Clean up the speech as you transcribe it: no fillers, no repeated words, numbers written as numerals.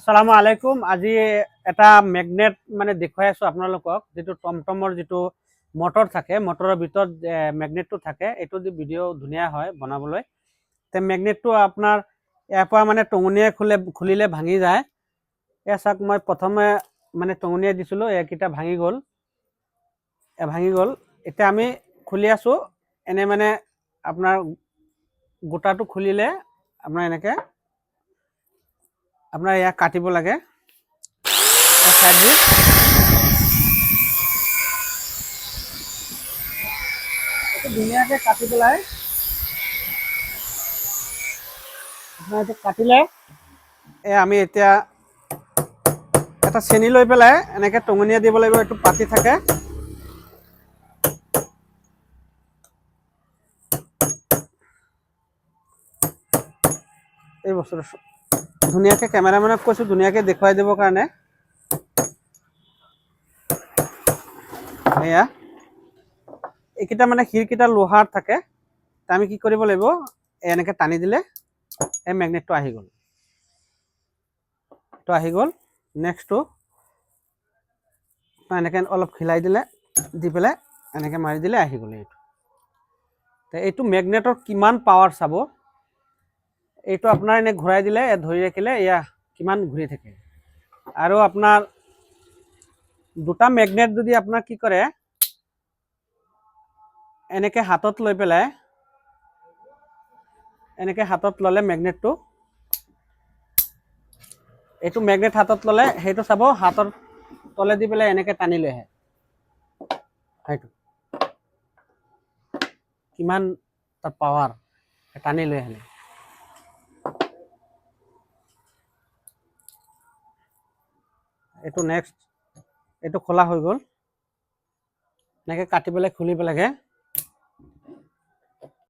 আসসালামু আলাইকুম। আজি এটা মেগনেট মানে দেখুৱাই আছো আপোনালোকক, যেটো টমটমৰ যেটো মটৰ থাকে, মটৰৰ ভিতৰত মেগনেটটো থাকে। এইটো দি ভিডিঅ' ধুনীয়া হয় বনাবলৈ। তে মেগনেটটো আপোনাৰ ইয়াৰ পৰা মানে টঙনিয়ে খুলিলে ভাঙি যায়। এয়া চাওক, মই প্ৰথমে মানে টঙনিয়ে দিছিলোঁ, এইকেইটা ভাঙি গ'ল, এতিয়া আমি খুলি আছো। এনে মানে আপোনাৰ গোটাটো খুলিলে আপোনাৰ এনেকে আপোনাৰ ইয়াক কাটিব লাগে। ধুনীয়াকে কাটি পেলাই কাটিলে আমি এতিয়া এটা চেনি লৈ পেলাই এনেকে টঙনিয়ে দিব লাগিব। এইটো পাতি থাকে, এই বস্তুটো ধুনীয়াকে কেমেৰামেনক কৈছো ধুনীয়াকে দেখুৱাই দিবৰ কাৰণে। এয়া এইকেইটা মানে শিৰকেইটা লোহাৰ থাকে। আমি কি কৰিব লাগিব, এনেকে টানি দিলে এই মেগনেটটো আহি গ'ল। নেক্সটটো এনেকে অলপ খিলাই দিলে, দি পেলাই এনেকে মাৰি দিলে আহি গ'ল। এইটো মেগনেটৰ কিমান পাৱাৰ চাব। এইটো আপোনাৰ এনে ঘূৰাই দিলে, ধৰি ৰাখিলে এয়া কিমান ঘূৰি থাকে। আৰু আপোনাৰ দুটা মেগনেট যদি আপোনাৰ কি কৰে, এনেকে হাতত লৈ পেলাই, এনেকে হাতত ললে মেগনেটটো, এইটো মেগনেট হাতত ললে সেইটো চাব, হাতৰ তলে দি পেলাই এনেকে টানি লৈ আহে। সেইটো কিমান তাৰ পাৱাৰ, টানি লৈ আহে। এইটো নেক্সট, এইটো খোলা হৈ গ'ল। এনেকে কাটি পেলাই খুলিব লাগে।